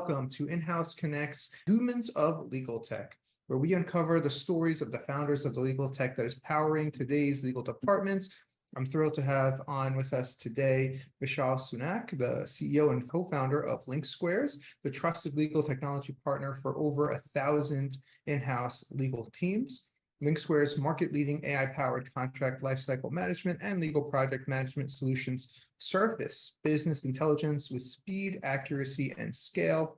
welcome to In-House Connect's Humans of LegalTech, where we uncover the stories of the founders of the legal tech that is powering today's legal departments. I'm thrilled to have on with us today Vishal Sunak, the CEO and co-founder of LinkSquares, the trusted legal technology partner for over 1,000 in-house legal teams. LinkSquares' market-leading AI-powered contract lifecycle management and legal project management solutions surface business intelligence with speed, accuracy, and scale.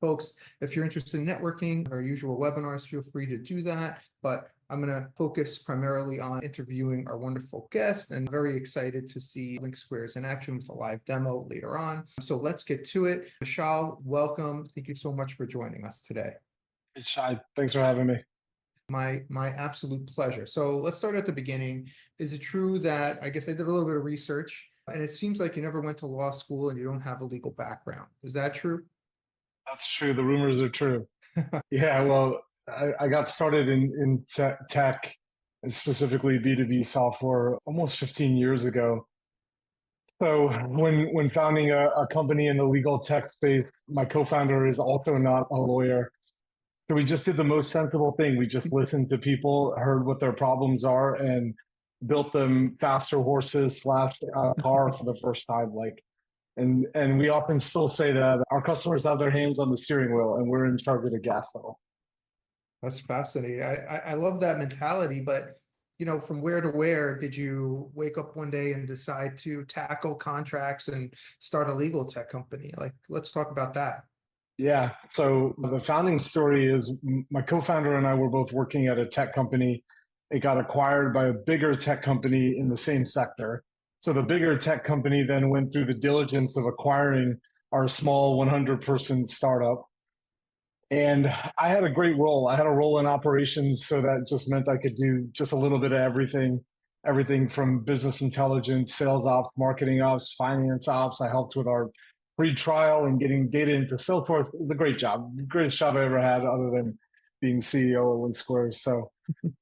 Folks, if you're interested in networking, our usual webinars, feel free to do that. But I'm going to focus primarily on interviewing our wonderful guest, and very excited to see LinkSquares in action with a live demo later on. So let's get to it. Vishal, welcome. Thank you so much for joining us today. It's Shai. Thanks for having me. My absolute pleasure. So let's start at the beginning. Is it true that, I guess I did a little bit of research, and it seems like you never went to law school and you don't have a legal background. Is that true? That's true. The rumors are true. Yeah, well, I got started in tech, and specifically B2B software, almost 15 years ago. So when founding a company in the legal tech space, my co-founder is also not a lawyer. So we just did the most sensible thing. We just listened to people, heard what their problems are, and built them faster horses / car for the first time. And we often still say that our customers have their hands on the steering wheel and we're in charge of the gas pedal. That's fascinating. I love that mentality, but from where to where did you wake up one day and decide to tackle contracts and start a legal tech company? Let's talk about that. Yeah. So the founding story is my co-founder and I were both working at a tech company. It got acquired by a bigger tech company in the same sector. So the bigger tech company then went through the diligence of acquiring our small 100-person startup. And I had a great role. I had a role in operations, so that just meant I could do just a little bit of everything from business intelligence, sales ops, marketing ops, finance ops. I helped with our free trial and getting data into Salesforce. It was a great job, greatest job I ever had other than being CEO of LinkSquares. So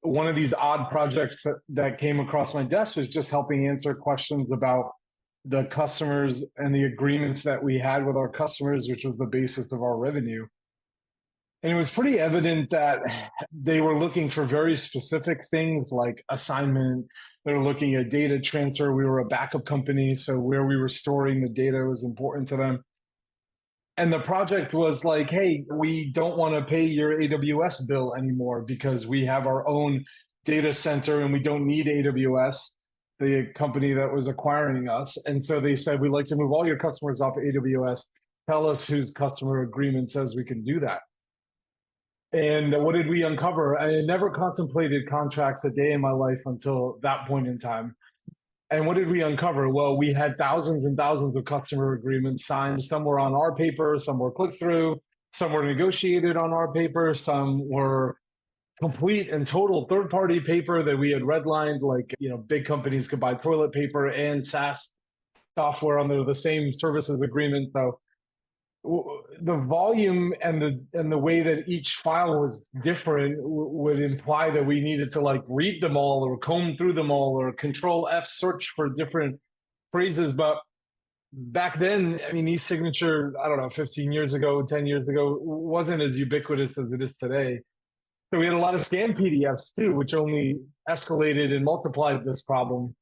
one of these odd projects that came across my desk was just helping answer questions about the customers and the agreements that we had with our customers, which was the basis of our revenue. And it was pretty evident that they were looking for very specific things like assignment. They were looking at data transfer. We were a backup company, so where we were storing the data was important to them. And the project was like, hey, we don't want to pay your AWS bill anymore because we have our own data center and we don't need AWS, the company that was acquiring us. And so they said, we'd like to move all your customers off AWS. Tell us whose customer agreement says we can do that. And what did we uncover? I had never contemplated contracts a day in my life until that point in time. And what did we uncover? Well, we had thousands and thousands of customer agreements signed. Some were on our paper, some were click-through, some were negotiated on our paper, some were complete and total third-party paper that we had redlined, like, big companies could buy toilet paper and SaaS software under the same services agreement. So the volume and the way that each file was different would imply that we needed to read them all or comb through them all or Control F search for different phrases. But back then, e-signature, 15 years ago, 10 years ago, wasn't as ubiquitous as it is today. So we had a lot of scanned PDFs too, which only escalated and multiplied this problem.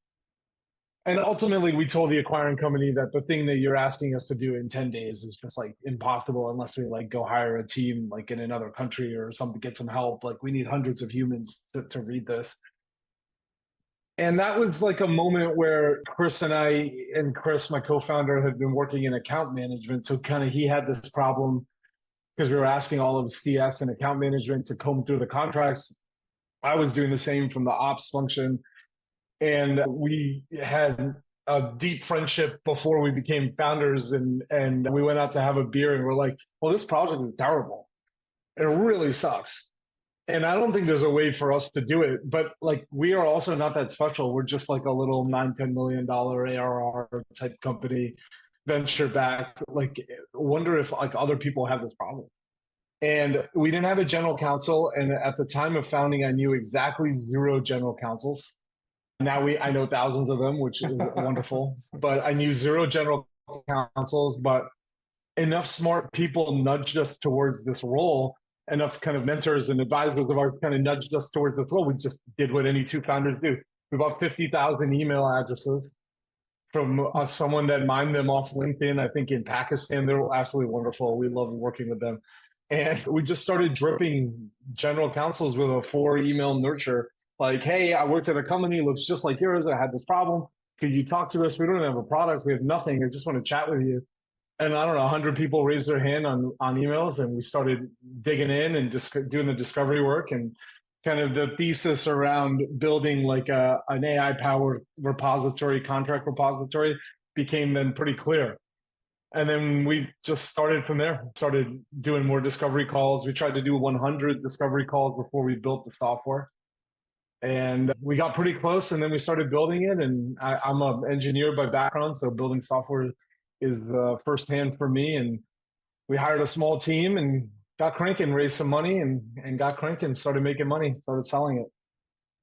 And ultimately, we told the acquiring company that the thing that you're asking us to do in 10 days is just impossible unless we go hire a team in another country or something, get some help. We need hundreds of humans to read this. And that was a moment where Chris and I, and Chris, my co-founder, had been working in account management. So he had this problem because we were asking all of CS and account management to comb through the contracts. I was doing the same from the ops function. And we had a deep friendship before we became founders, and we went out to have a beer and we're like, well, this project is terrible. It really sucks. And I don't think there's a way for us to do it, but we are also not that special. We're just a little $9-10 million ARR type company, venture backed. Wonder if other people have this problem. And we didn't have a general counsel. And at the time of founding, I knew exactly 0 general counsels. Now I know thousands of them, which is wonderful, but I knew 0 general counsels. But enough smart people nudged us towards this role. Enough kind of mentors and advisors of ours kind of nudged us towards this role. We just did what any two founders do. We bought 50,000 email addresses from someone that mined them off LinkedIn, I think in Pakistan. They're absolutely wonderful. We love working with them. And we just started dripping general counsels with a 4 email nurture. Like, hey, I worked at a company, looks just like yours. I had this problem. Could you talk to us? We don't have a product. We have nothing. I just want to chat with you. And I don't know, 100 people raised their hand on emails, and we started digging in and just doing the discovery work. And kind of the thesis around building like an AI powered repository, contract repository, became then pretty clear. And then we just started from there, started doing more discovery calls. We tried to do 100 discovery calls before we built the software. And we got pretty close, and then we started building it. And I'm an engineer by background, so building software is firsthand for me. And we hired a small team and got cranking, raised some money, and got cranking, started making money, started selling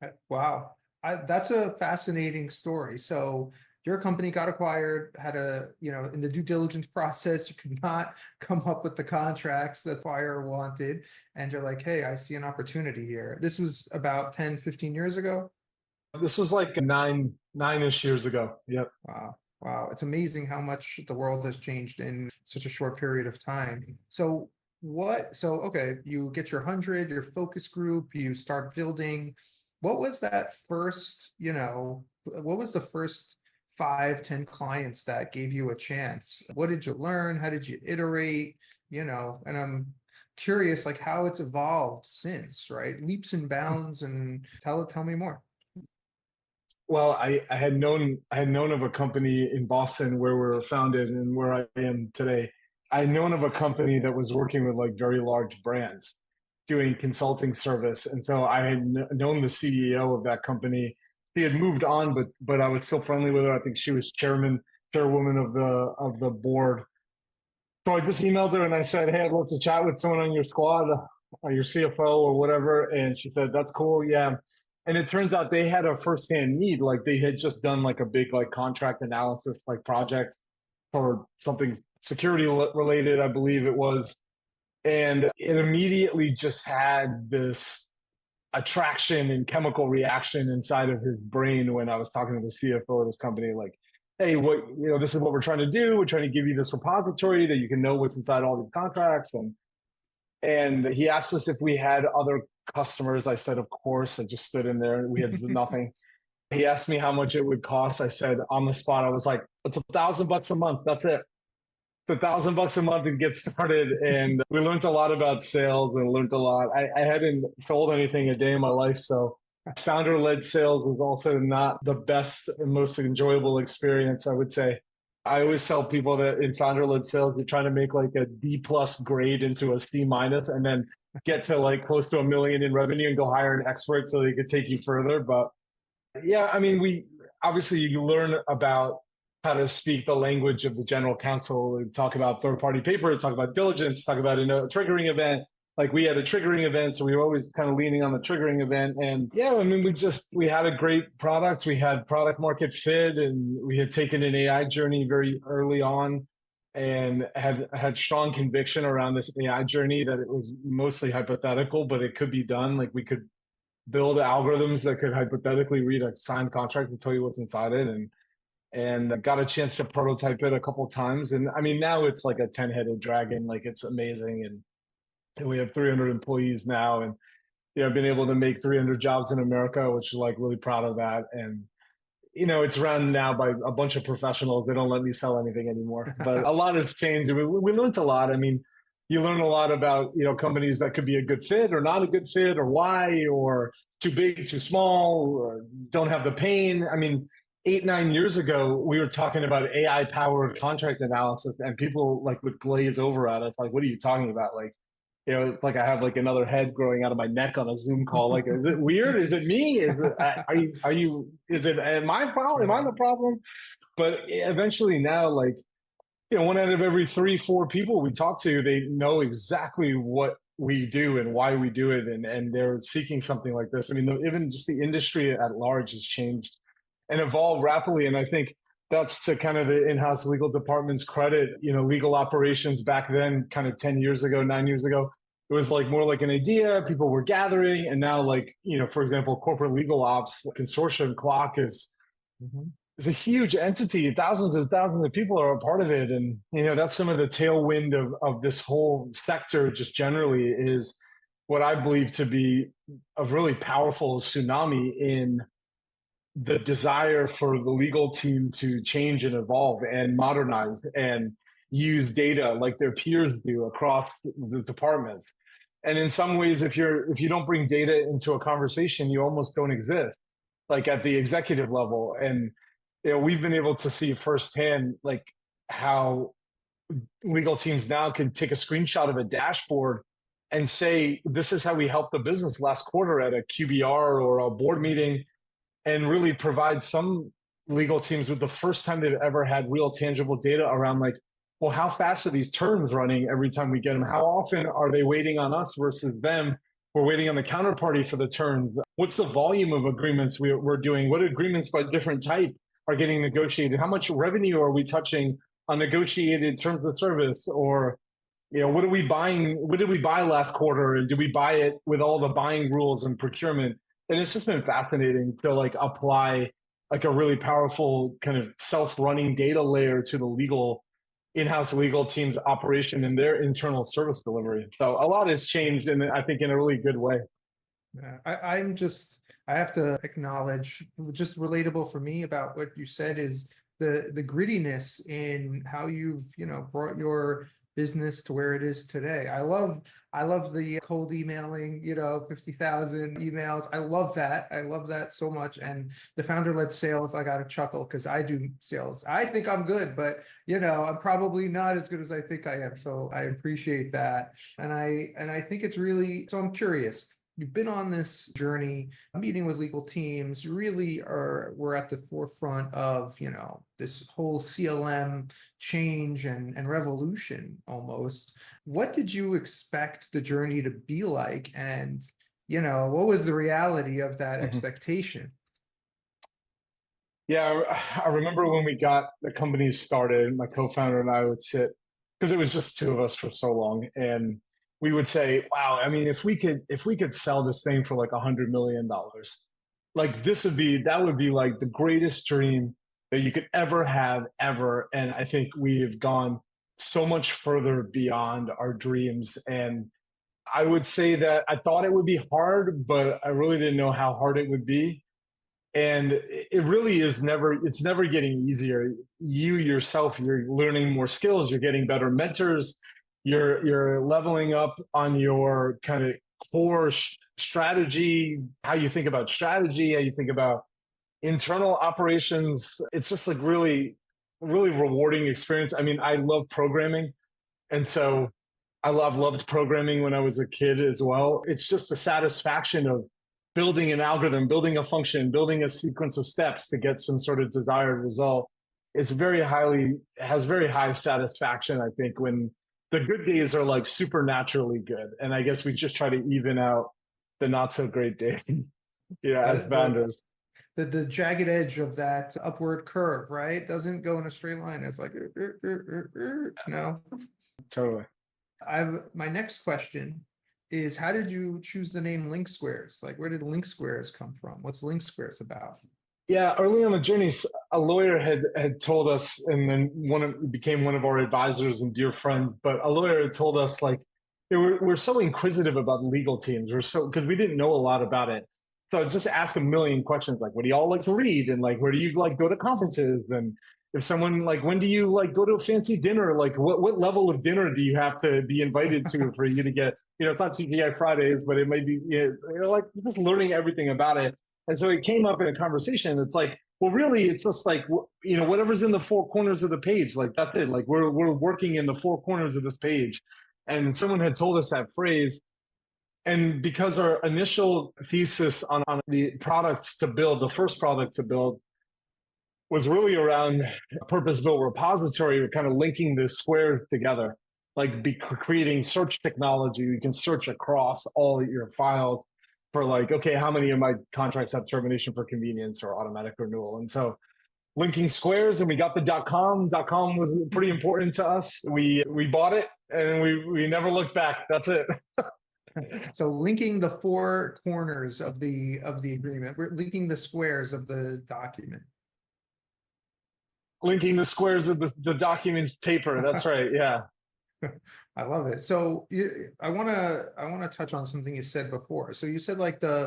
it. Wow. That's a fascinating story. So your company got acquired, had in the due diligence process, you could not come up with the contracts that buyer wanted. And you're like, hey, I see an opportunity here. This was about 10, 15 years ago? This was like nine-ish years ago. Yep. Wow. Wow. It's amazing how much the world has changed in such a short period of time. So okay, you get your 100, your focus group, you start building. What was that first, what was the first 5, 10 clients that gave you a chance? What did you learn? How did you iterate? And I'm curious, like how it's evolved since, right? Leaps and bounds, and tell me more. Well, I had known of a company in Boston where we were founded and where I am today. I had known of a company that was working with like very large brands doing consulting service. And so I had known the CEO of that company. She had moved on, but I was still friendly with her. I think she was chairwoman of the board. So I just emailed her and I said, hey, I'd love to chat with someone on your squad, or your CFO or whatever. And she said, that's cool. Yeah. And it turns out they had a firsthand need. Like they had just done like a big like contract analysis like project for something security related, I believe it was. And it immediately just had this attraction and chemical reaction inside of his brain when I was talking to the CFO of this company, like, hey, this is what we're trying to do. We're trying to give you this repository that you can know what's inside all these contracts. And he asked us if we had other customers. I said, of course. I just stood in there and we had nothing. He asked me how much it would cost. I said on the spot, I was like, it's $1,000 a month. That's it. It's $1,000 a month and get started. And we learned a lot about sales and learned a lot. I hadn't sold anything a day in my life. So founder-led sales was also not the best and most enjoyable experience, I would say. I always tell people that in founder-led sales, you're trying to make like a D+ grade into a C- and then get to like close to $1 million in revenue and go hire an expert so they could take you further. But yeah, I mean, obviously you learn about how to speak the language of the general counsel, and talk about third-party paper, talk about diligence, talk about a triggering event. Like we had a triggering event, so we were always kind of leaning on the triggering event. And yeah, I mean, we had a great product. We had product market fit, and we had taken an AI journey very early on and had strong conviction around this AI journey that it was mostly hypothetical, but it could be done. Like we could build algorithms that could hypothetically read a signed contract and tell you what's inside it. And got a chance to prototype it a couple of times. And I mean, now it's like a 10-headed dragon. Like it's amazing. And we have 300 employees now, and I've been able to make 300 jobs in America, which is like really proud of that. And it's run now by a bunch of professionals. They don't let me sell anything anymore, but a lot has changed. We learned a lot. I mean, you learn a lot about companies that could be a good fit or not a good fit, or why, or too big, too small, or don't have the pain. I mean, 8-9 years ago, we were talking about AI powered contract analysis, and people like would glaze over at it. Like, what are you talking about? Like, it's like I have like another head growing out of my neck on a Zoom call. Like, is it weird? Is it me? Is it, am I problem? Am I the problem? But eventually now, like, 1 out of every 3-4 people we talk to, they know exactly what we do and why we do it. And they're seeking something like this. I mean, even just the industry at large has changed and evolved rapidly. And I think That's to kind of the in-house legal department's credit. Legal operations back then, kind of 10 years ago, 9 years ago, it was like more like an idea. People were gathering, and now, like, for example, corporate legal ops consortium clock is Mhm. it's a huge entity. Thousands and thousands of people are a part of it. And, that's some of the tailwind of this whole sector just generally is what I believe to be a really powerful tsunami in the desire for the legal team to change and evolve and modernize and use data like their peers do across the departments. And in some ways, if you don't bring data into a conversation, you almost don't exist, like at the executive level. And we've been able to see firsthand like how legal teams now can take a screenshot of a dashboard and say, this is how we helped the business last quarter at a QBR or a board meeting, and really provide some legal teams with the first time they've ever had real tangible data around, like, well, how fast are these terms running every time we get them? How often are they waiting on us versus them? We're waiting on the counterparty for the terms. What's the volume of agreements we're doing? What agreements by different type are getting negotiated? How much revenue are we touching on negotiated terms of service? Or, what are we buying? What did we buy last quarter? And did we buy it with all the buying rules and procurement? And it's just been fascinating to like apply like a really powerful kind of self-running data layer to the in-house legal team's operation and their internal service delivery. So a lot has changed, and I think in a really good way. Yeah, I have to acknowledge, just relatable for me about what you said is the grittiness in how you've, brought your business to where it is today. I love the cold emailing, 50,000 emails. I love that. I love that so much. And the founder-led sales, I got to chuckle because I do sales. I think I'm good, but I'm probably not as good as I think I am. So I appreciate that. And I think it's really, so I'm curious. You've been on this journey, meeting with legal teams, we're at the forefront of, this whole CLM change and revolution almost. What did you expect the journey to be like? And, what was the reality of that expectation? Yeah, I remember when we got the company started, my co-founder and I would sit, because it was just two of us for so long, and we would say, wow, I mean, if we could sell this thing for like $100 million, like that would be like the greatest dream that you could ever have ever. And I think we have gone so much further beyond our dreams. And I would say that I thought it would be hard, but I really didn't know how hard it would be. And it really is it's never getting easier. You yourself, you're learning more skills, you're getting better mentors, you're leveling up on your kind of core strategy, how you think about strategy, how you think about internal operations. It's just like really, really rewarding experience. I mean, I love programming. And so I've loved programming when I was a kid as well. It's just the satisfaction of building an algorithm, building a function, building a sequence of steps to get some sort of desired result. It's has very high satisfaction, I think, when the good days are like supernaturally good. And I guess we just try to even out the not so great days, as founders. The jagged edge of that upward curve, right? Doesn't go in a straight line. It's like, no. Totally. My next question is, how did you choose the name LinkSquares? Like, where did LinkSquares come from? What's LinkSquares about? Yeah, early on the journey, a lawyer had told us, and then became one of our advisors and dear friends. But a lawyer had told us, like, we're so inquisitive about legal teams. Because we didn't know a lot about it. So just ask a million questions, like, what do y'all like to read, and like, where do you like go to conferences, and if someone like, when do you like go to a fancy dinner, like what level of dinner do you have to be invited to for you to get, it's not TGI Fridays, but it might be, like just learning everything about it. And so it came up in a conversation. It's like, well, really, it's just like, whatever's in the four corners of the page, like that's it. Like we're working in the four corners of this page. And someone had told us that phrase. And because our initial thesis on the products to build, the first product to build, was really around a purpose-built repository, kind of linking the squares together, like creating search technology. You can search across all your files for like, okay, how many of my contracts have termination for convenience or automatic renewal? And so linking squares, and we got the .com. .com was pretty important to us. We bought it and we never looked back. That's it. So linking the four corners of the agreement, we're linking the squares of the document. Linking the squares of the document paper. That's right. Yeah. I love it. So I want to touch on something you said before. So you said like I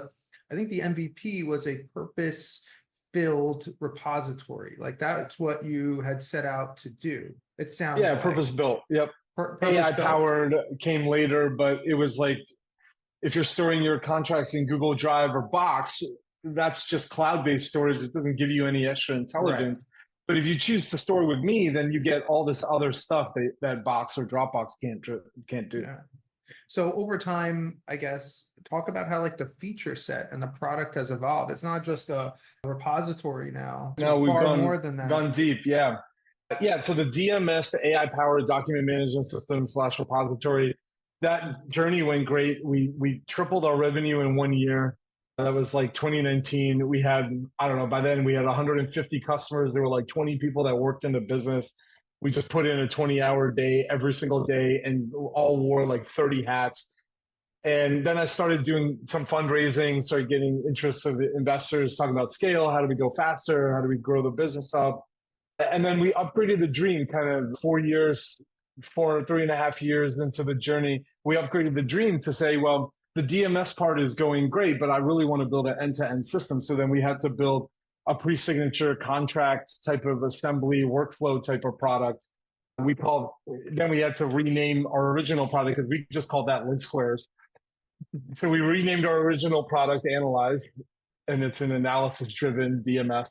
think the MVP was a purpose-built repository. Like that's what you had set out to do. It sounds like. Purpose-built. Yep. Purpose-built. AI-powered came later, but it was like if you're storing your contracts in Google Drive or Box, that's just cloud-based storage. It doesn't give you any extra intelligence. Right. But if you choose to store with me, then you get all this other stuff that Box or Dropbox can't do. Yeah. So over time, I guess, talk about how like the feature set and the product has evolved. It's not just a repository now. It's no, we've far more than that. Gone deep. Yeah. Yeah. So the DMS, the AI-powered document management system / repository, that journey went great. We tripled our revenue in 1 year. That was like 2019. We had, I don't know, by then we had 150 customers. There were like 20 people that worked in the business. We just put in a 20-hour day every single day and all wore like 30 hats. And then I started doing some fundraising, started getting interest of investors talking about scale. How do we go faster? How do we grow the business up? And then we upgraded the dream kind of 3.5 years into the journey. We upgraded the dream to say, well, the DMS part is going great, but I really want to build an end-to-end system. So then we had to build a pre-signature contract type of assembly workflow type of product. Then we had to rename our original product because we just called that LinkSquares. So we renamed our original product Analyze, and it's an analysis-driven DMS.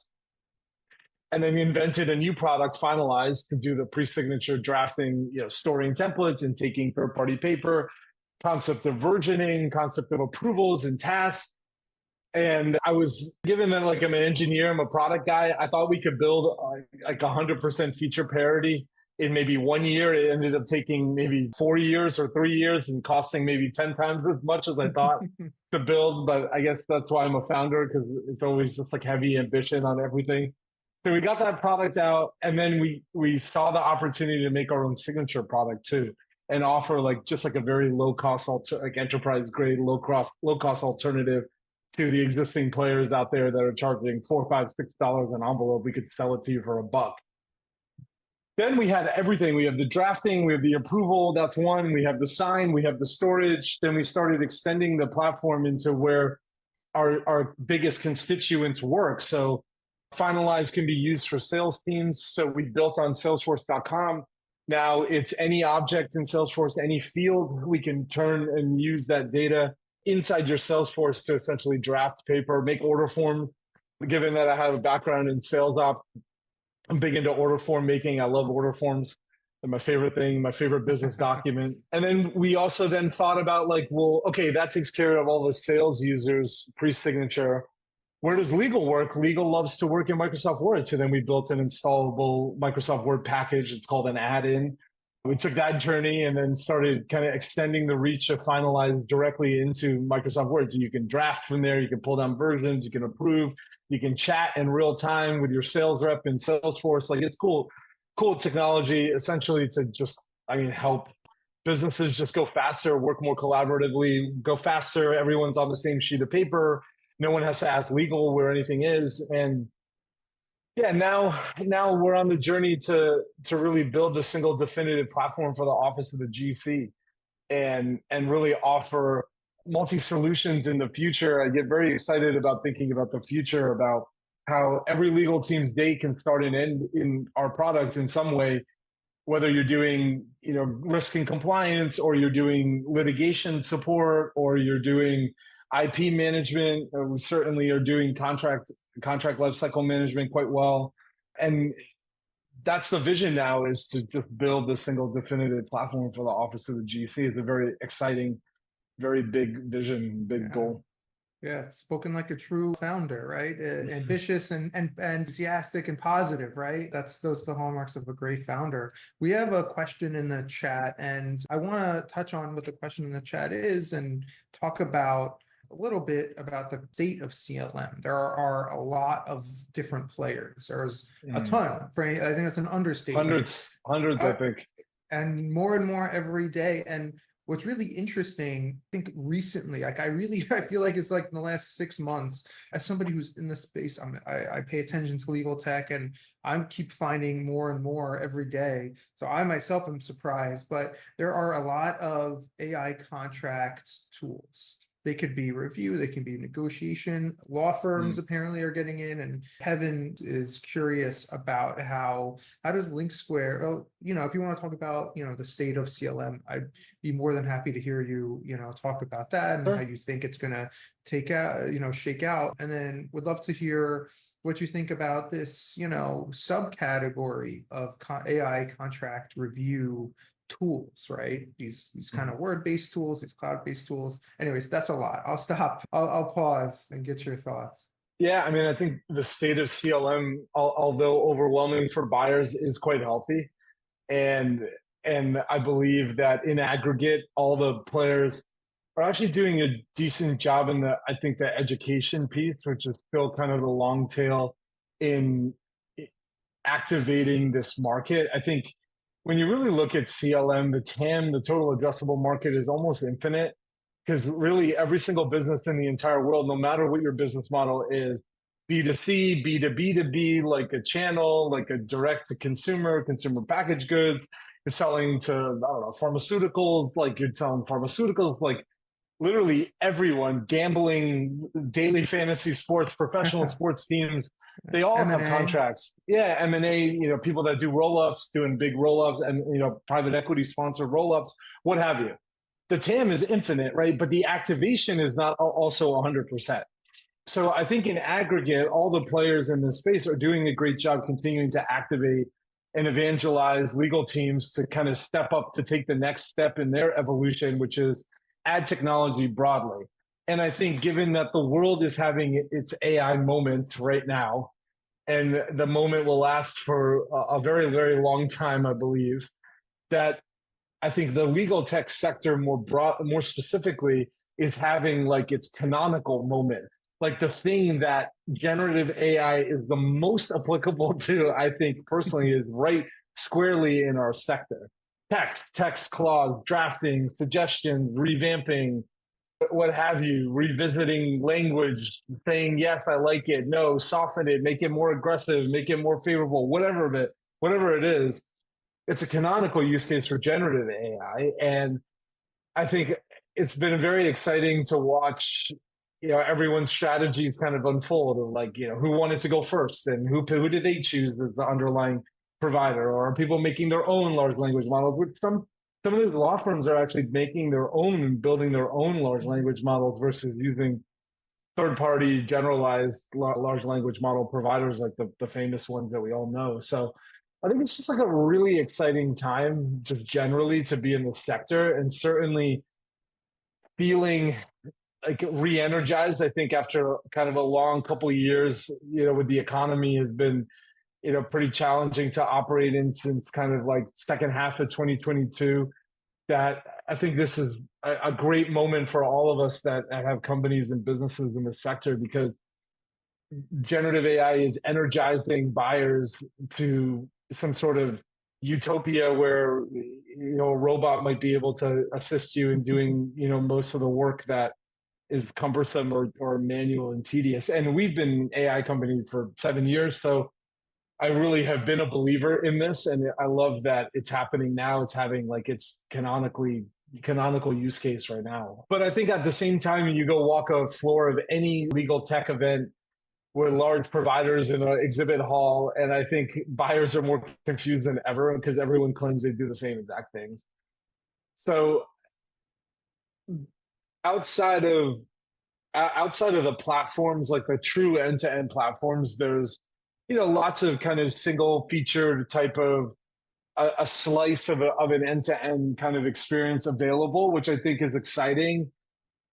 And then we invented a new product, Finalize, to do the pre-signature drafting, storing templates and taking third-party paper, concept of versioning, concept of approvals and tasks. And I was given that like I'm an engineer, I'm a product guy, I thought we could build like 100% feature parity in maybe 1 year. It ended up taking maybe 4 years or 3 years and costing maybe 10 times as much as I thought to build. But I guess that's why I'm a founder, because it's always just like heavy ambition on everything. So we got that product out, and then we saw the opportunity to make our own signature product too, and offer like just like a very low cost, like enterprise grade, low cost alternative to the existing players out there that are charging $4, $5, $6 an envelope. We could sell it to you for $1. Then we had everything. We have the drafting, we have the approval. That's one. We have the sign, we have the storage. Then we started extending the platform into where our biggest constituents work. So Finalize can be used for sales teams. So we built on Salesforce.com. Now it's any object in Salesforce, any field, we can turn and use that data inside your Salesforce to essentially draft paper, make order form. Given that I have a background in sales ops, I'm big into order form making. I love order forms. They're my favorite thing, my favorite business document. And then we also then thought about like, well, okay, that takes care of all the sales users pre-signature. Where does legal work? Legal loves to work in Microsoft Word. So then we built an installable Microsoft Word package. It's called an add-in. We took that journey and then started kind of extending the reach of Finalize directly into Microsoft Word. So you can draft from there, you can pull down versions, you can approve, you can chat in real time with your sales rep in Salesforce. Like it's cool technology essentially to just, help businesses just go faster, work more collaboratively, go faster. Everyone's on the same sheet of paper. No one has to ask legal where anything is. And yeah, now we're on the journey to really build the single definitive platform for the office of the GC and really offer multi-solutions in the future. I get very excited about thinking about the future, about how every legal team's day can start and end in our product in some way, whether you're doing, risk and compliance, or you're doing litigation support, or you're doing IP management. We certainly are doing contract lifecycle management quite well. And that's the vision now, is to just build the single definitive platform for the office of the GC. It's a very exciting, very big vision, big goal. Yeah, spoken like a true founder, right? Ambitious and enthusiastic and positive, right? Those are the hallmarks of a great founder. We have a question in the chat, and I want to touch on what the question in the chat is and talk about a little bit about the state of CLM. There are a lot of different players. There's a ton. I think that's an understatement. Hundreds, I think. And more every day. And what's really interesting, I think recently, like I feel like it's like in the last 6 months, as somebody who's in this space, I pay attention to legal tech, and I keep finding more and more every day. So I myself am surprised, but there are a lot of AI contract tools. They could be review, they can be negotiation. Law firms apparently are getting in, and Kevin is curious about how does LinkSquare, oh, if you want to talk about, the state of CLM, I'd be more than happy to hear you, talk about that and Sure. how you think it's going to shake out. And then would love to hear what you think about this, subcategory of AI contract review tools, right? These kind of word-based tools, these cloud-based tools. Anyways, that's a lot. I'll stop. I'll pause and get your thoughts. Yeah, I mean, I think the state of CLM, although overwhelming for buyers, is quite healthy. And I believe that in aggregate, all the players are actually doing a decent job in I think the education piece, which is still kind of the long tail in activating this market. I think when you really look at CLM, the TAM, the total addressable market, is almost infinite, because really every single business in the entire world, no matter what your business model is, B2C, B2B2B, like a channel, like a direct to consumer packaged goods, you're selling to, I don't know, pharmaceuticals, like you're selling pharmaceuticals, like literally everyone, gambling, daily fantasy sports, professional sports teams, they all M&A. have contracts. Yeah, M&A, people that do roll-ups, doing big roll-ups, and private equity sponsored roll-ups, what have you. The TAM is infinite, right? But the activation is not also 100%. So I think in aggregate, all the players in this space are doing a great job continuing to activate and evangelize legal teams to kind of step up to take the next step in their evolution, which is add technology broadly. And I think given that the world is having its AI moment right now, and the moment will last for a very, very long time, I believe, that I think the legal tech sector more specifically is having like its canonical moment. Like the thing that generative AI is the most applicable to, I think personally, is right squarely in our sector. Text, clause, drafting, suggestions, revamping, what have you, revisiting language, saying, yes, I like it, no, soften it, make it more aggressive, make it more favorable, whatever it is. It's a canonical use case for generative AI. And I think it's been very exciting to watch, everyone's strategies kind of unfold of like, who wanted to go first and who did they choose as the underlying provider, or are people making their own large language models? Which some of these law firms are actually making their own and building their own large language models versus using third-party generalized large language model providers like the famous ones that we all know. So I think it's just like a really exciting time just generally to be in the sector, and certainly feeling like re-energized. I think after kind of a long couple of years, with the economy has been pretty challenging to operate in since kind of like second half of 2022, that I think this is a great moment for all of us that have companies and businesses in the sector, because generative AI is energizing buyers to some sort of utopia where, a robot might be able to assist you in doing, most of the work that is cumbersome or manual and tedious. And we've been AI companies for 7 years. So I really have been a believer in this, and I love that it's happening now. It's having like its canonical use case right now. But I think at the same time, you go walk a floor of any legal tech event with large providers in an exhibit hall, and I think buyers are more confused than ever because everyone claims they do the same exact things. So outside of the platforms, like the true end-to-end platforms, there's lots of kind of single featured type of a slice of an end-to-end kind of experience available, which I think is exciting,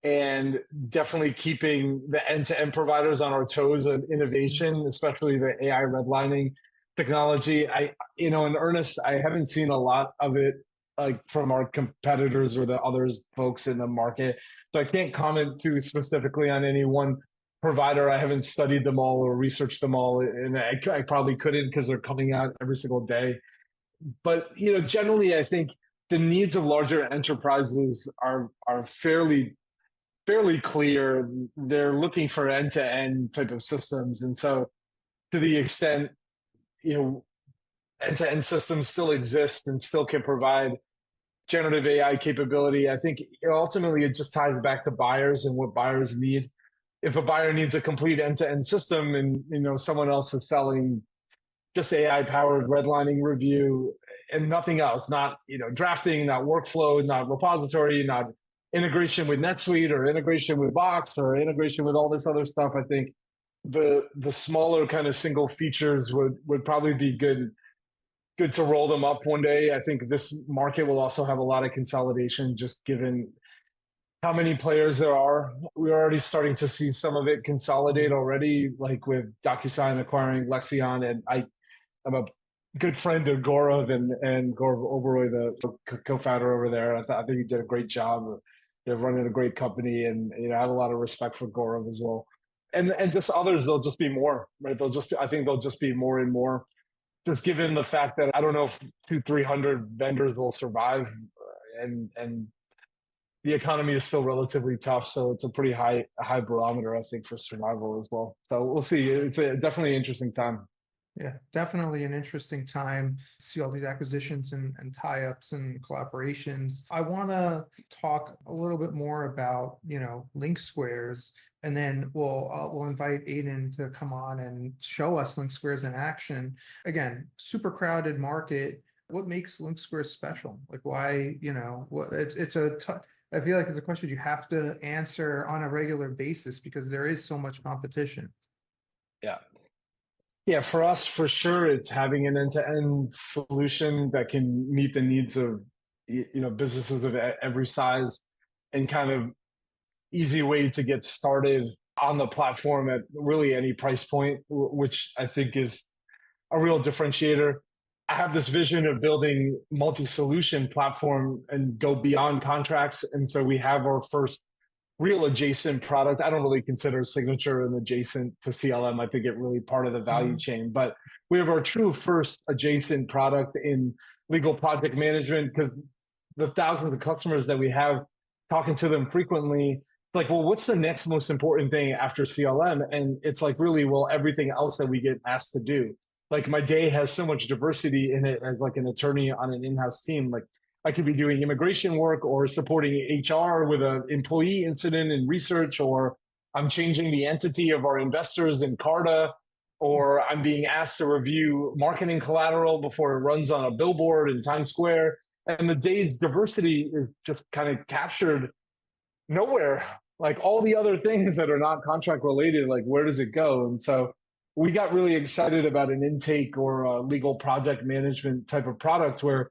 and definitely keeping the end-to-end providers on our toes of innovation, especially the AI redlining technology. In earnest, I haven't seen a lot of it like from our competitors or the others folks in the market. So I can't comment too specifically on any one provider. I haven't studied them all or researched them all, and I probably couldn't because they're coming out every single day. But generally, I think the needs of larger enterprises are fairly clear. They're looking for end-to-end type of systems, and so to the extent end-to-end systems still exist and still can provide generative AI capability, I think ultimately it just ties back to buyers and what buyers need. If a buyer needs a complete end-to-end system and someone else is selling just AI powered redlining review and nothing else, not drafting, not workflow, not repository, not integration with NetSuite or integration with Box or integration with all this other stuff, I think the smaller kind of single features would probably be good to roll them up one day. I think this market will also have a lot of consolidation, just given how many players there are. We're already starting to see some of it consolidate already, like with DocuSign acquiring Lexion, and I'm a good friend of Gaurav and Gaurav Oberoi, the co-founder over there. I think he did a great job. They're running a great company, and I have a lot of respect for Gaurav as well. And just others, there'll just be more, right? I think there'll just be more and more. Just given the fact that I don't know if 200-300 vendors will survive, and the economy is still relatively tough, so it's a pretty high barometer, I think, for survival as well. So we'll see. It's definitely an interesting time. Yeah, definitely an interesting time to see all these acquisitions and tie-ups and collaborations. I want to talk a little bit more about, LinkSquares, and then we'll invite Aiden to come on and show us LinkSquares in action. Again, super crowded market. What makes LinkSquares special? Like why, I feel like it's a question you have to answer on a regular basis because there is so much competition. Yeah, for us, for sure, it's having an end-to-end solution that can meet the needs of businesses of every size, and kind of easy way to get started on the platform at really any price point, which I think is a real differentiator. I have this vision of building multi-solution platform and go beyond contracts, and so we have our first real adjacent product. I don't really consider Signature an adjacent to CLM. I think it really part of the value chain, but we have our true first adjacent product in legal project management, because the thousands of customers that we have, talking to them frequently, like, well, what's the next most important thing after CLM? And it's like, really, well, everything else that we get asked to do. Like my day has so much diversity in it as like an attorney on an in-house team. Like I could be doing immigration work or supporting HR with an employee incident and research, or I'm changing the entity of our investors in Carta, or I'm being asked to review marketing collateral before it runs on a billboard in Times Square. And the day's diversity is just kind of captured nowhere. Like all the other things that are not contract related, like where does it go? And so we got really excited about an intake or a legal project management type of product where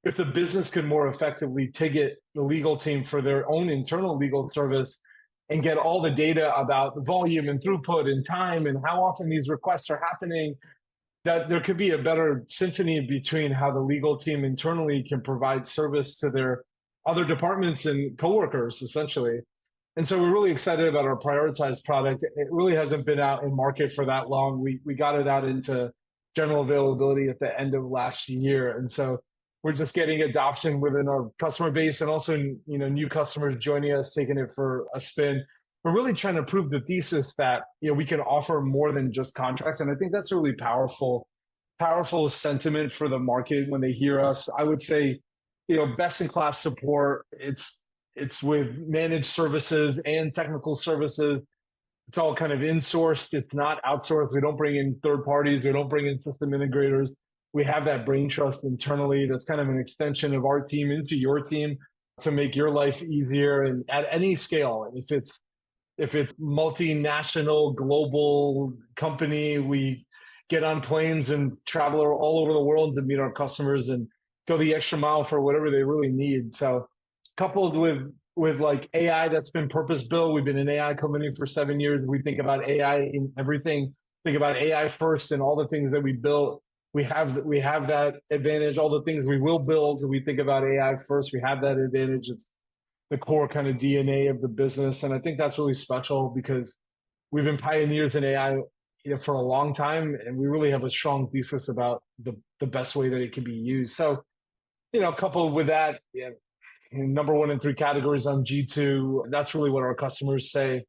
if the business could more effectively ticket the legal team for their own internal legal service and get all the data about the volume and throughput and time and how often these requests are happening, that there could be a better symphony between how the legal team internally can provide service to their other departments and coworkers, essentially. And so we're really excited about our prioritized product. It really hasn't been out in market for that long. We got it out into general availability at the end of last year. And so we're just getting adoption within our customer base, and also, new customers joining us, taking it for a spin. We're really trying to prove the thesis that, we can offer more than just contracts. And I think that's a really powerful sentiment for the market when they hear us. I would say, best in class support. It's with managed services and technical services. It's all kind of insourced. It's not outsourced. We don't bring in third parties. We don't bring in system integrators. We have that brain trust internally. That's kind of an extension of our team into your team to make your life easier, and at any scale. If it's multinational, global company, we get on planes and travel all over the world to meet our customers and go the extra mile for whatever they really need. So coupled with like AI that's been purpose built. We've been an AI company for 7 years. We think about AI in everything. Think about AI first and all the things that we built we have that advantage. All the things we will build, we think about AI first. We have that advantage. It's the core kind of DNA of the business, and I think that's really special because we've been pioneers in AI, for a long time, and we really have a strong thesis about the best way that it can be used. So, coupled with that, yeah, number one in 3 categories on G2. That's really what our customers say.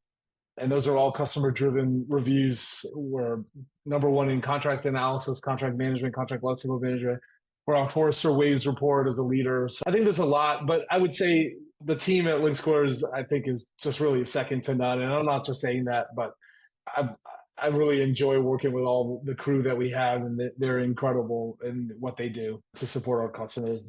And those are all customer driven reviews. We're number one in contract analysis, contract management, contract lifecycle management. We're on Forrester Waves report as a leader. So I think there's a lot, but I would say the team at LinkSquares, I think, is just really second to none. And I'm not just saying that, but I really enjoy working with all the crew that we have, and they're incredible in what they do to support our customers.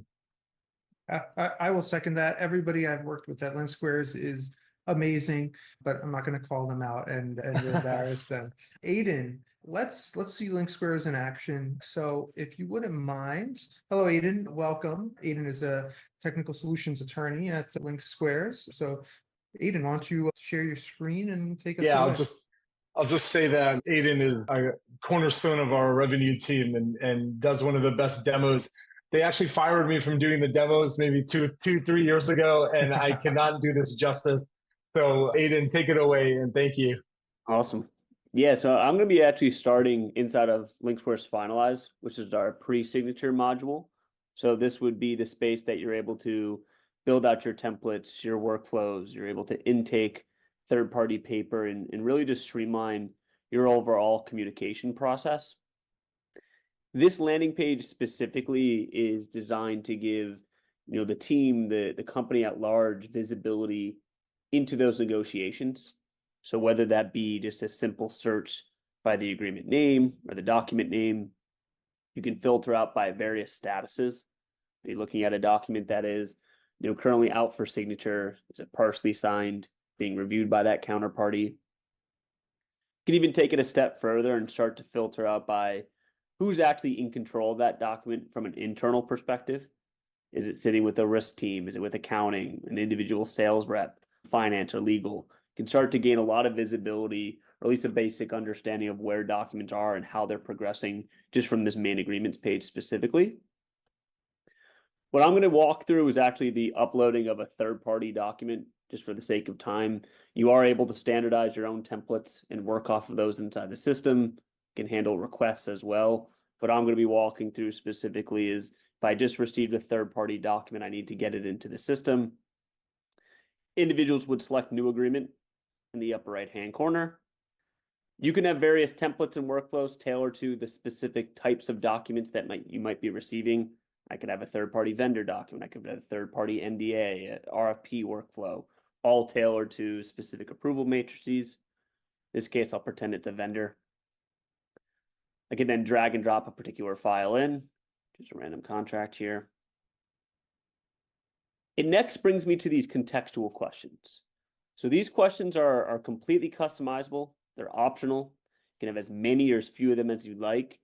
I will second that. Everybody I've worked with at LinkSquares is amazing, but I'm not going to call them out and embarrass them. Aiden, let's see LinkSquares in action. So if you wouldn't mind, hello Aiden, welcome. Aiden is a technical solutions attorney at LinkSquares. So Aiden, why don't you share your screen and take us away? I'll just say that Aiden is a cornerstone of our revenue team and does one of the best demos. They actually fired me from doing the demos maybe 3 years ago, and I cannot do this justice. So Aiden, take it away, and thank you. Awesome. Yeah, so I'm going to be actually starting inside of LinkSquares Finalize, which is our pre-signature module. So this would be the space that you're able to build out your templates, your workflows. You're able to intake third-party paper and really just streamline your overall communication process. This landing page specifically is designed to give, the team, the company at large, visibility into those negotiations. So whether that be just a simple search by the agreement name or the document name, you can filter out by various statuses. You're looking at a document that is, currently out for signature. Is it partially signed, being reviewed by that counterparty? You can even take it a step further and start to filter out by who's actually in control of that document from an internal perspective. Is it sitting with the risk team? Is it with accounting, an individual sales rep, finance, or legal? You can start to gain a lot of visibility, or at least a basic understanding of where documents are and how they're progressing just from this main agreements page specifically. What I'm going to walk through is actually the uploading of a third-party document, just for the sake of time. You are able to standardize your own templates and work off of those inside the system. You can handle requests as well. What I'm going to be walking through specifically is if I just received a third-party document, I need to get it into the system. Individuals would select new agreement in the upper right-hand corner. You can have various templates and workflows tailored to the specific types of documents that you might be receiving. I could have a third-party vendor document. I could have a third-party NDA, RFP workflow, all tailored to specific approval matrices. In this case, I'll pretend it's a vendor. I can then drag and drop a particular file in, just a random contract here. It next brings me to these contextual questions. So these questions are completely customizable. They're optional. You can have as many or as few of them as you like.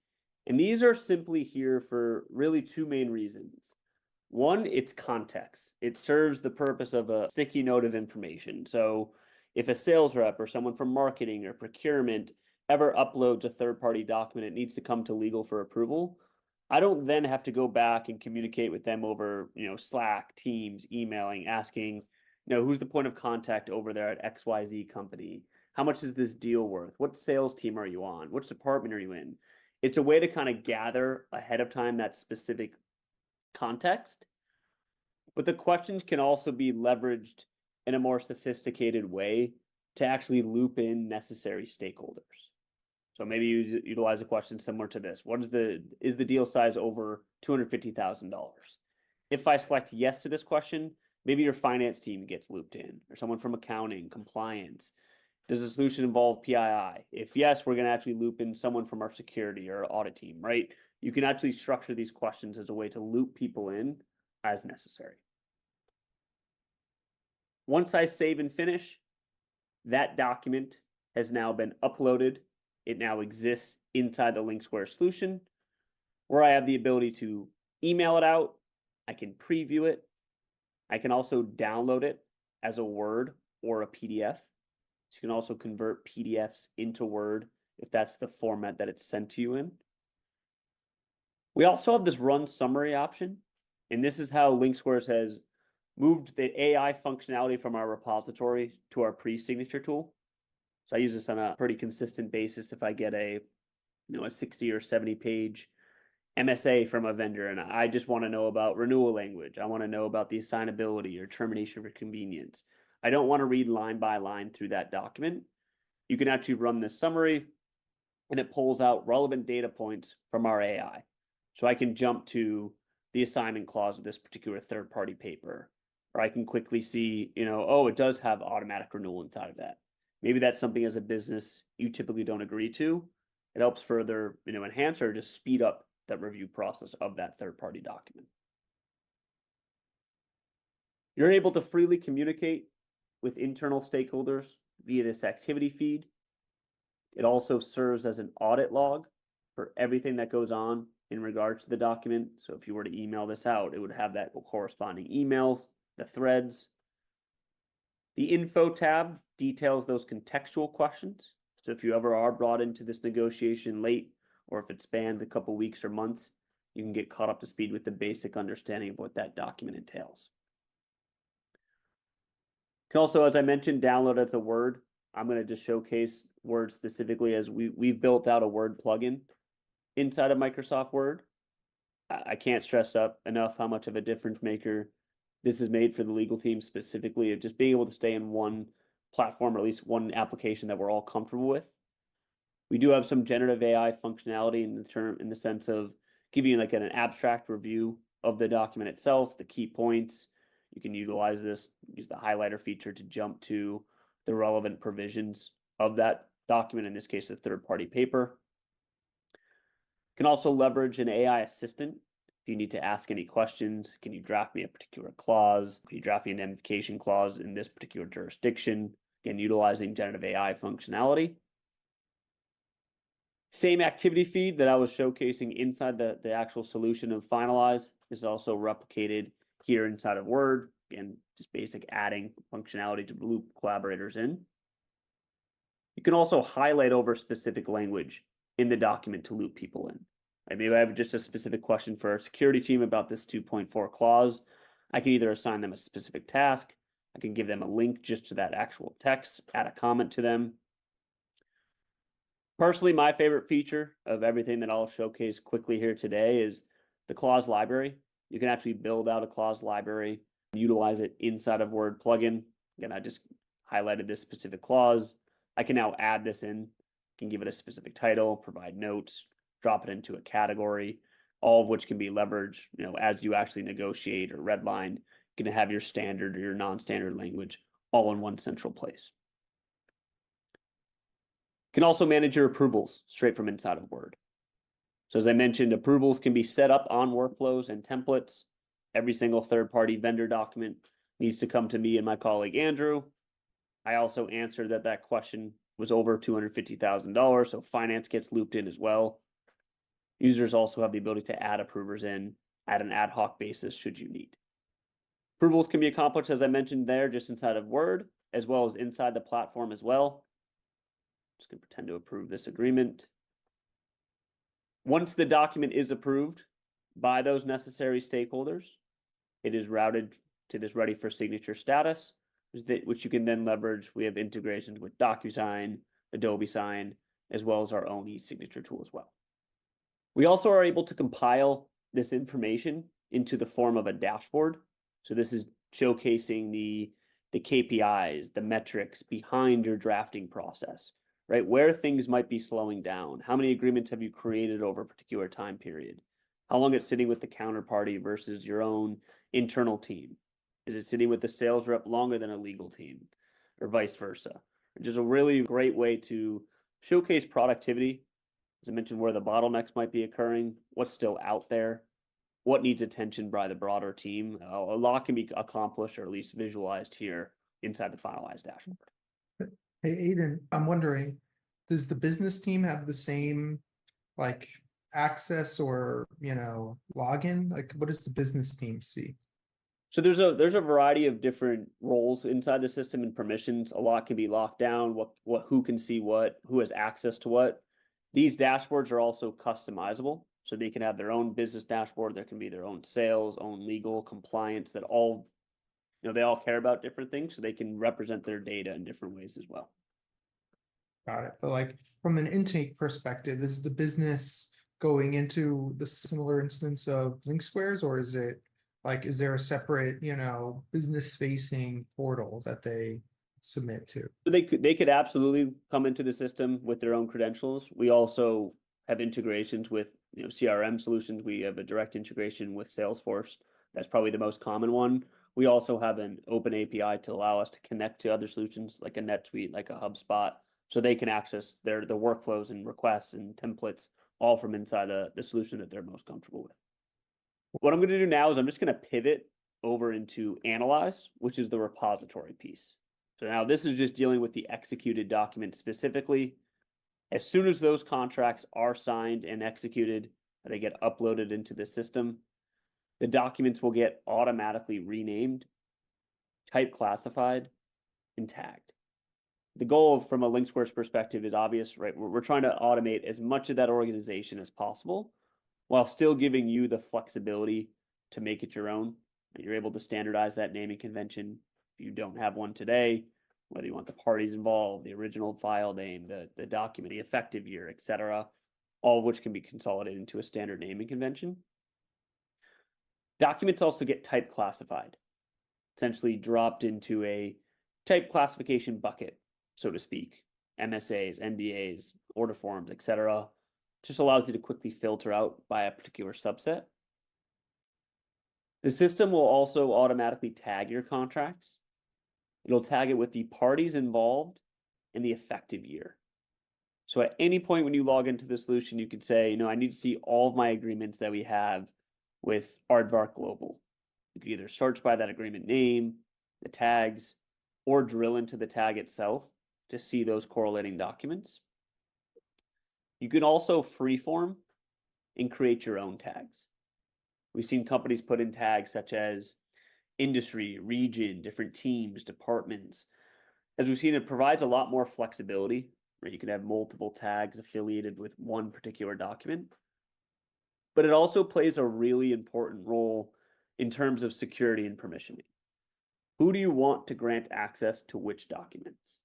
And these are simply here for really 2 main reasons. One, it's context. It serves the purpose of a sticky note of information. So if a sales rep or someone from marketing or procurement ever uploads a third-party document, it needs to come to legal for approval. I don't then have to go back and communicate with them over, Slack, Teams, emailing, asking, who's the point of contact over there at XYZ company? How much is this deal worth? What sales team are you on? Which department are you in? It's a way to kind of gather ahead of time that specific context. But the questions can also be leveraged in a more sophisticated way to actually loop in necessary stakeholders. So maybe you utilize a question similar to this. Is the deal size over $250,000? If I select yes to this question, maybe your finance team gets looped in, or someone from accounting, compliance. Does the solution involve PII? If yes, we're going to actually loop in someone from our security or audit team, right? You can actually structure these questions as a way to loop people in as necessary. Once I save and finish, that document has now been uploaded. It now exists inside the LinkSquares solution, where I have the ability to email it out. I can preview it. I can also download it as a Word or a PDF. So you can also convert PDFs into Word if that's the format that it's sent to you in. We also have this run summary option, and this is how LinkSquares has moved the AI functionality from our repository to our pre-signature tool. So I use this on a pretty consistent basis if I get a 60 or 70 page MSA from a vendor and I just want to know about renewal language. I want to know about the assignability or termination for convenience. I don't want to read line by line through that document. You can actually run this summary and it pulls out relevant data points from our AI. So I can jump to the assignment clause of this particular third-party paper, or I can quickly see, oh, it does have automatic renewal inside of that. Maybe that's something as a business you typically don't agree to. It helps further, enhance or just speed up that review process of that third-party document. You're able to freely communicate with internal stakeholders via this activity feed. It also serves as an audit log for everything that goes on in regards to the document. So if you were to email this out, it would have that corresponding emails, the threads. The info tab details those contextual questions. So if you ever are brought into this negotiation late, or if it spanned a couple weeks or months, you can get caught up to speed with the basic understanding of what that document entails. You can also, as I mentioned, download as a Word. I'm going to just showcase Word specifically as we've built out a Word plugin inside of Microsoft Word. I can't stress up enough how much of a difference maker this is made for the legal team specifically, of just being able to stay in one platform, or at least one application that we're all comfortable with. We do have some generative AI functionality in the sense of giving you like an abstract review of the document itself, the key points. You can utilize this, use the highlighter feature to jump to the relevant provisions of that document, in this case, the third-party paper. You can also leverage an AI assistant. If you need to ask any questions, can you draft me a particular clause? Can you draft me an indemnification clause in this particular jurisdiction? Again, utilizing generative AI functionality. Same activity feed that I was showcasing inside the actual solution of Finalize is also replicated here inside of Word. Again, just basic adding functionality to loop collaborators in. You can also highlight over specific language in the document to loop people in. Maybe I have just a specific question for our security team about this 2.4 clause. I can either assign them a specific task, I can give them a link just to that actual text, add a comment to them. Personally, my favorite feature of everything that I'll showcase quickly here today is the clause library. You can actually build out a clause library, utilize it inside of Word plugin. Again, I just highlighted this specific clause. I can now add this in, can give it a specific title, provide notes, drop it into a category, all of which can be leveraged, as you actually negotiate or redline. You can have your standard or your non-standard language all in one central place. You can also manage your approvals straight from inside of Word. So as I mentioned, approvals can be set up on workflows and templates. Every single third-party vendor document needs to come to me and my colleague Andrew. I also answered that question was over $250,000, so finance gets looped in as well. Users also have the ability to add approvers in at an ad hoc basis should you need. Approvals can be accomplished, as I mentioned there, just inside of Word, as well as inside the platform as well. Just going to pretend to approve this agreement. Once the document is approved by those necessary stakeholders, it is routed to this ready for signature status, which you can then leverage. We have integrations with DocuSign, Adobe Sign, as well as our own e-signature tool as well. We also are able to compile this information into the form of a dashboard. So this is showcasing the KPIs, the metrics behind your drafting process, right? Where things might be slowing down. How many agreements have you created over a particular time period? How long it's sitting with the counterparty versus your own internal team? Is it sitting with the sales rep longer than a legal team, or vice versa? Which is a really great way to showcase productivity. As I mentioned, where the bottlenecks might be occurring, what's still out there, what needs attention by the broader team. A lot can be accomplished or at least visualized here inside the finalized dashboard. Hey, Aiden, I'm wondering, does the business team have the same access or, login? What does the business team see? So there's a variety of different roles inside the system and permissions. A lot can be locked down, who can see what, who has access to what. These dashboards are also customizable. So they can have their own business dashboard. There can be their own sales, own legal, compliance, that all, they all care about different things, so they can represent their data in different ways as well. Got it. But like from an intake perspective, is the business going into the similar instance of LinkSquares, or is it like, is there a separate, business facing portal that they submit to? So they could absolutely come into the system with their own credentials. We also have integrations with CRM solutions. We have a direct integration with Salesforce. That's probably the most common one. We also have an open API to allow us to connect to other solutions like a NetSuite, like a HubSpot, so they can access their workflows and requests and templates all from inside the solution that they're most comfortable with. What I'm going to do now is I'm just going to pivot over into Analyze, which is the repository piece. So now this is just dealing with the executed document specifically. As soon as those contracts are signed and executed, they get uploaded into the system, the documents will get automatically renamed, type classified, and tagged. The goal from a LinkSquares perspective is obvious, right? We're trying to automate as much of that organization as possible while still giving you the flexibility to make it your own. You're able to standardize that naming convention. If you don't have one today, whether you want the parties involved, the original file name, the document, the effective year, etc., all of which can be consolidated into a standard naming convention. Documents also get type classified, essentially dropped into a type classification bucket, so to speak. MSAs, NDAs, order forms, etc. Just allows you to quickly filter out by a particular subset. The system will also automatically tag your contracts. It'll tag it with the parties involved and the effective year. So at any point when you log into the solution, you could say, I need to see all of my agreements that we have with Aardvark Global. You could either search by that agreement name, the tags, or drill into the tag itself to see those correlating documents. You can also freeform and create your own tags. We've seen companies put in tags such as industry, region, different teams, departments. As we've seen, it provides a lot more flexibility, where you can have multiple tags affiliated with one particular document. But it also plays a really important role in terms of security and permissioning. Who do you want to grant access to which documents?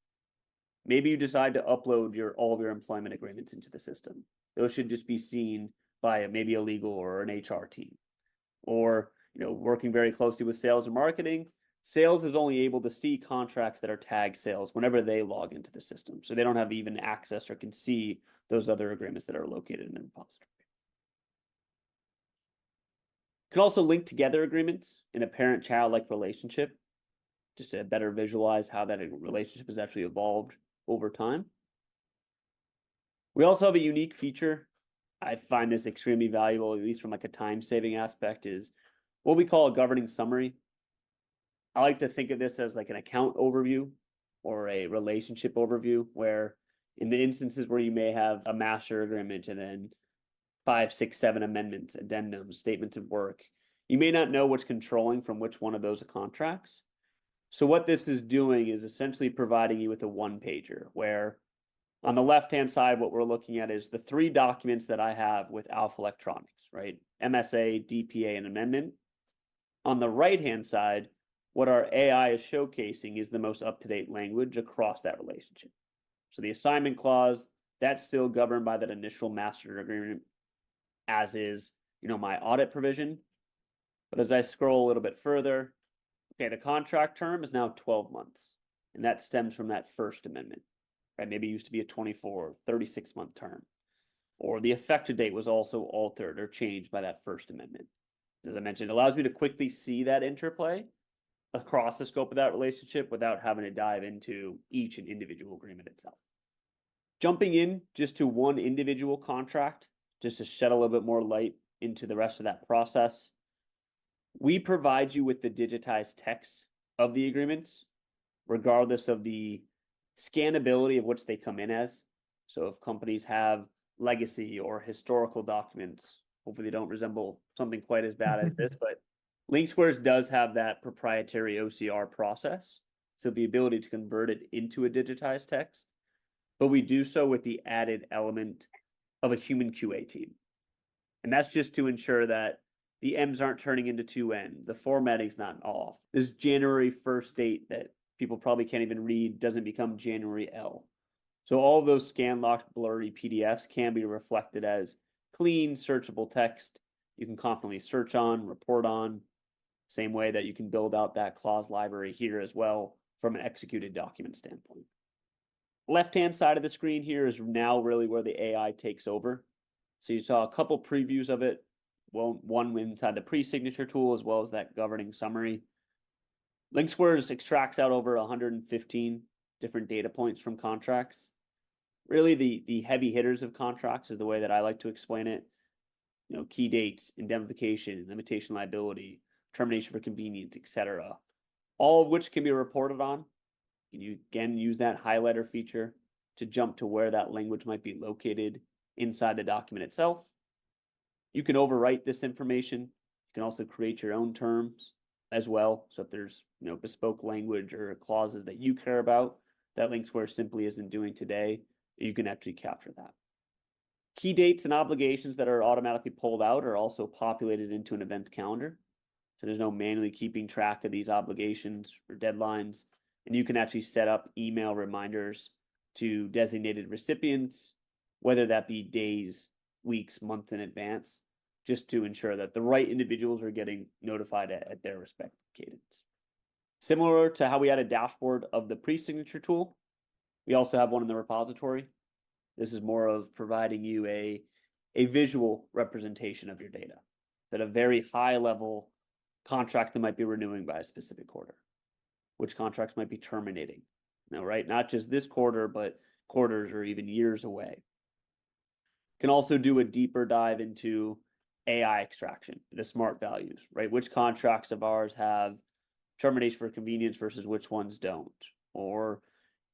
Maybe you decide to upload all of your employment agreements into the system. Those should just be seen by maybe a legal or an HR team. Or working very closely with sales and marketing, sales is only able to see contracts that are tagged sales whenever they log into the system. So they don't have even access or can see those other agreements that are located in the repository. You can also link together agreements in a parent-child-like relationship, just to better visualize how that relationship has actually evolved over time. We also have a unique feature. I find this extremely valuable, at least from like a time-saving aspect, is what we call a governing summary. I like to think of this as like an account overview or a relationship overview, where in the instances where you may have a master agreement and then 5, 6, 7 amendments, addendums, statements of work, you may not know what's controlling from which one of those contracts. So what this is doing is essentially providing you with a one-pager, where on the left-hand side, what we're looking at is the 3 documents that I have with Alpha Electronics, right? MSA, DPA, and amendment. On the right-hand side, what our AI is showcasing is the most up-to-date language across that relationship. So the assignment clause, that's still governed by that initial master agreement, as is, my audit provision. But as I scroll a little bit further, okay, the contract term is now 12 months, and that stems from that first amendment, right? Maybe it used to be a 24, 36-month term, or the effective date was also altered or changed by that first amendment. As I mentioned, it allows me to quickly see that interplay across the scope of that relationship without having to dive into each and individual agreement itself. Jumping in just to one individual contract, just to shed a little bit more light into the rest of that process, we provide you with the digitized text of the agreements, regardless of the scannability of which they come in as. So if companies have legacy or historical documents, hopefully they don't resemble something quite as bad as this, but LinkSquares does have that proprietary OCR process, so the ability to convert it into a digitized text, but we do so with the added element of a human QA team. And that's just to ensure that the M's aren't turning into two N's. The formatting's not off. This January 1st date that people probably can't even read doesn't become January L. So all of those scan-locked, blurry PDFs can be reflected as clean, searchable text you can confidently search on, report on, same way that you can build out that clause library here as well from an executed document standpoint. Left-hand side of the screen here is now really where the AI takes over. So you saw a couple previews of it, well, one inside the pre-signature tool as well as that governing summary. LinkSquares extracts out over 115 different data points from contracts. Really, the heavy hitters of contracts is the way that I like to explain it. You know, key dates, indemnification, limitation liability, termination for convenience, etc. All of which can be reported on. You again use that highlighter feature to jump to where that language might be located inside the document itself. You can overwrite this information. You can also create your own terms as well. So if there's bespoke language or clauses that you care about that LinkSquares simply isn't doing today, you can actually capture that. Key dates and obligations that are automatically pulled out are also populated into an event calendar. So there's no manually keeping track of these obligations or deadlines. And you can actually set up email reminders to designated recipients, whether that be days, weeks, months in advance, just to ensure that the right individuals are getting notified at their respective cadence. Similar to how we had a dashboard of the pre-signature tool, we also have one in the repository. This is more of providing you a visual representation of your data at a very high level. Contract that might be renewing by a specific quarter, which contracts might be terminating. Right? Not just this quarter, but quarters or even years away. Can also do a deeper dive into AI extraction, the smart values, right? Which contracts of ours have termination for convenience versus which ones don't? Or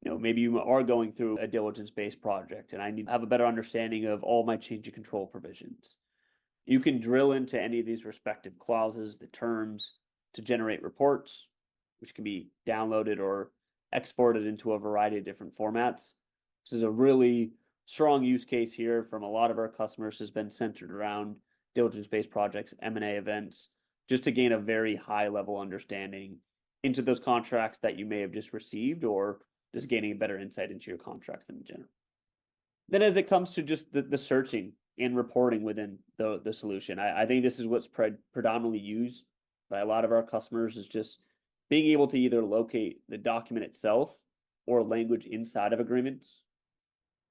maybe you are going through a diligence-based project and I need to have a better understanding of all my change of control provisions. You can drill into any of these respective clauses, the terms, to generate reports, which can be downloaded or exported into a variety of different formats. This is a really strong use case here from a lot of our customers, has been centered around diligence-based projects, M&A events, just to gain a very high-level understanding into those contracts that you may have just received, or just gaining a better insight into your contracts in general. Then as it comes to just the searching and reporting within the solution, I think this is what's predominantly used by a lot of our customers, is just being able to either locate the document itself or language inside of agreements.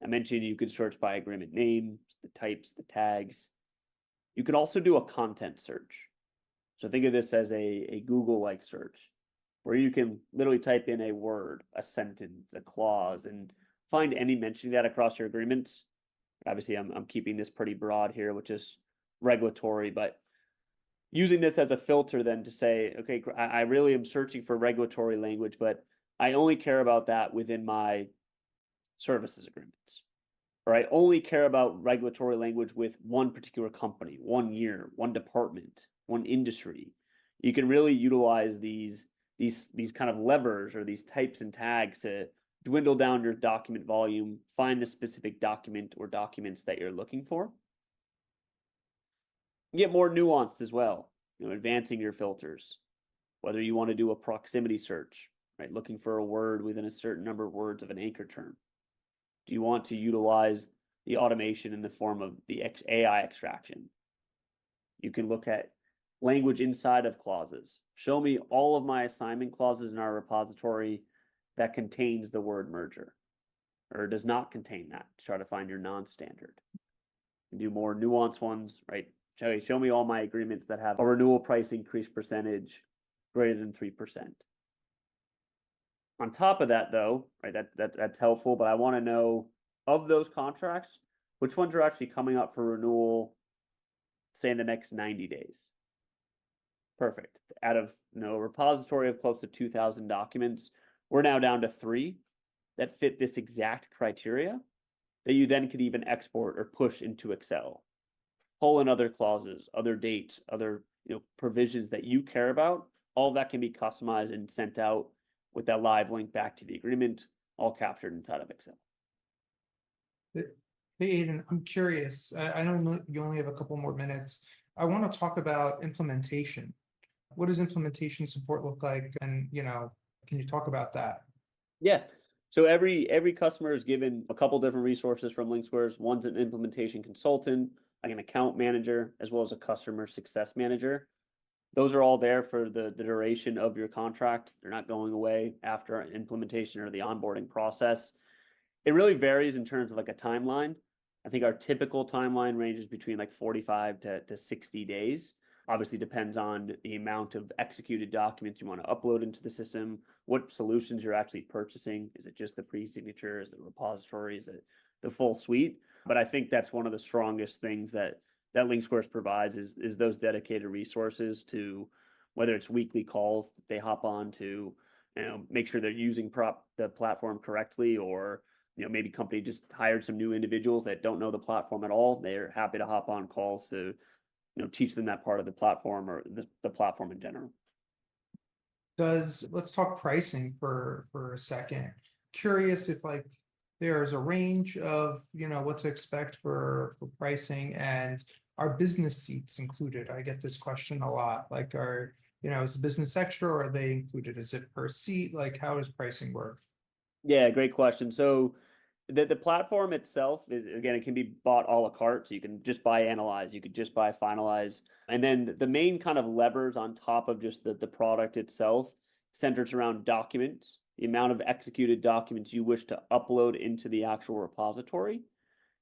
I mentioned you could search by agreement names, the types, the tags. You could also do a content search. So think of this as a Google-like search, where you can literally type in a word, a sentence, a clause, and find any mentioning that across your agreements. Obviously, I'm keeping this pretty broad here, which is regulatory, but using this as a filter then to say, okay, I really am searching for regulatory language, but I only care about that within my services agreements. Or I only care about regulatory language with one particular company, 1 year, one department, one industry. You can really utilize these kind of levers or these types and tags to dwindle down your document volume, find the specific document or documents that you're looking for. Get more nuanced as well, advancing your filters. Whether you want to do a proximity search, right, looking for a word within a certain number of words of an anchor term. Do you want to utilize the automation in the form of the AI extraction? You can look at language inside of clauses. Show me all of my assignment clauses in our repository that contains the word merger, or does not contain that, to try to find your non-standard. Do more nuanced ones, right? Show me all my agreements that have a renewal price increase percentage greater than 3%. On top of that, though, right, that's helpful, but I want to know, of those contracts, which ones are actually coming up for renewal, say in the next 90 days. Perfect. Out of a repository of close to 2,000 documents, we're now down to 3 that fit this exact criteria that you then could even export or push into Excel. Pull in other clauses, other dates, other provisions that you care about. All of that can be customized and sent out with that live link back to the agreement, all captured inside of Excel. Hey, Aiden, I'm curious. I know you only have a couple more minutes. I want to talk about implementation. What does implementation support look like? And, can you talk about that? Yeah. So every customer is given a couple different resources from LinkSquares. One's an implementation consultant, like an account manager, as well as a customer success manager. Those are all there for the duration of your contract. They're not going away after implementation or the onboarding process. It really varies in terms of like a timeline. I think our typical timeline ranges between like 45 to 60 days. Obviously depends on the amount of executed documents you want to upload into the system, what solutions you're actually purchasing. Is it just the pre-signature? Is it repository? Is it the full suite? But I think that's one of the strongest things that LinkSquares provides is those dedicated resources to whether it's weekly calls that they hop on to, make sure they're using the platform correctly, or maybe company just hired some new individuals that don't know the platform at all. They're happy to hop on calls to, teach them that part of the platform or the platform in general. Let's talk pricing for a second. Curious if like there's a range of, what to expect for pricing, and are business seats included? I get this question a lot. Like, is business extra, or are they included? Is it per seat? Like, how does pricing work? Yeah, great question. So the platform itself is, again, it can be bought a la carte. So you can just buy Analyze, you could just buy Finalize. And then the main kind of levers on top of just the product itself centers around documents, the amount of executed documents you wish to upload into the actual repository,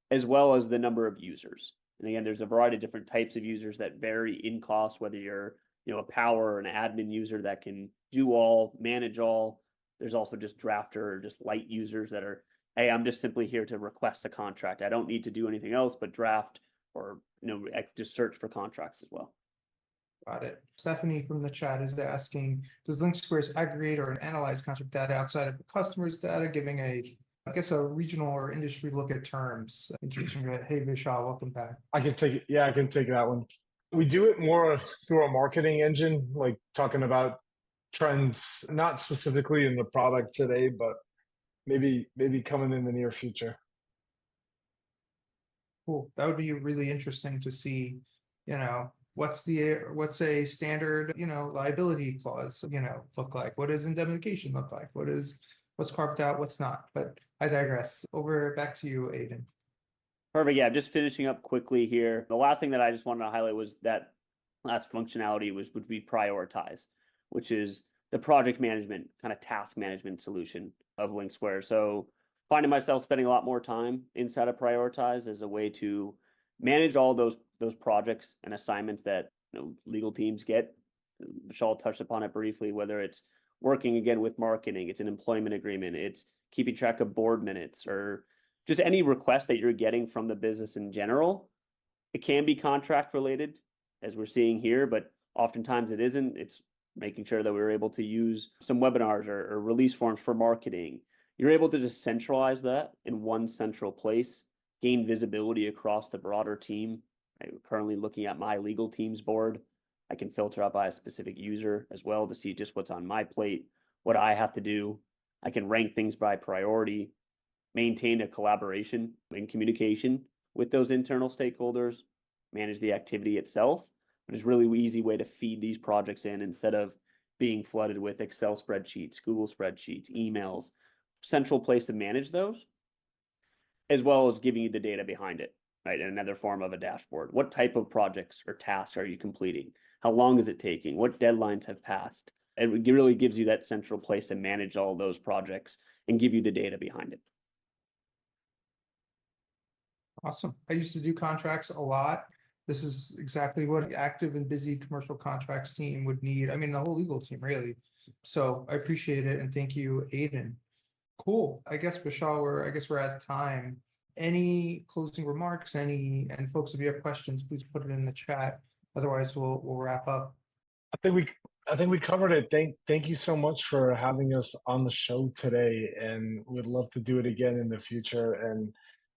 as well as the number of users. And again, there's a variety of different types of users that vary in cost, whether you're, a power or an admin user that can do all, manage all. There's also just drafter or just light users that are, hey, I'm just simply here to request a contract. I don't need to do anything else but draft, or just search for contracts as well. Got it. Stephanie from the chat is asking, does LinkSquares aggregate or analyze contract data outside of the customer's data, giving I guess a regional or industry look at terms? Interesting. Hey, Vishal, welcome back. I can take it. Yeah, I can take that one. We do it more through a marketing engine, like talking about trends, not specifically in the product today, but maybe coming in the near future. Cool. That would be really interesting to see, what's a standard, liability clause, look like? What does indemnification look like? What's carved out, what's not? But I digress. Over back to you, Aiden. Perfect. Yeah, just finishing up quickly here. The last thing that I just wanted to highlight was that last functionality would be Prioritize, which is the project management, kind of task management solution of LinkSquare. So finding myself spending a lot more time inside of Prioritize as a way to manage all those projects and assignments that legal teams get. Vishal touched upon it briefly, whether it's working again with marketing, it's an employment agreement, it's keeping track of board minutes, or just any request that you're getting from the business in general. It can be contract related, as we're seeing here, but oftentimes it isn't. It's making sure that we're able to use some webinars or release forms for marketing. You're able to just centralize that in one central place, gain visibility across the broader team. I'm currently looking at my legal team's board. I can filter out by a specific user as well to see just what's on my plate, what I have to do. I can rank things by priority, maintain a collaboration and communication with those internal stakeholders, manage the activity itself. But it's a really easy way to feed these projects in instead of being flooded with Excel spreadsheets, Google spreadsheets, emails, central place to manage those, as well as giving you the data behind it, right? In another form of a dashboard. What type of projects or tasks are you completing? How long is it taking? What deadlines have passed? It really gives you that central place to manage all those projects and give you the data behind it. Awesome. I used to do contracts a lot. This is exactly what an active and busy commercial contracts team would need. I mean, the whole legal team, really. So I appreciate it. And thank you, Aiden. Cool. I guess, Vishal, we're at time. Any closing remarks? And folks, if you have questions, please put it in the chat. Otherwise, we'll wrap up. I think we covered it. Thank you so much for having us on the show today, and we'd love to do it again in the future. And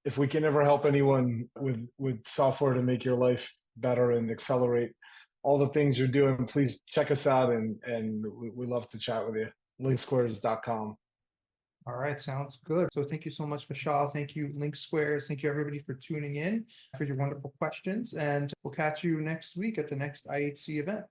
if we can ever help anyone with software to make your life better and accelerate all the things you're doing, please check us out, and we love to chat with you. LinkSquares.com. All right, sounds good. So thank you so much, Vishal. Thank you, LinkSquares. Thank you, everybody, for tuning in, for your wonderful questions. And we'll catch you next week at the next IHC event.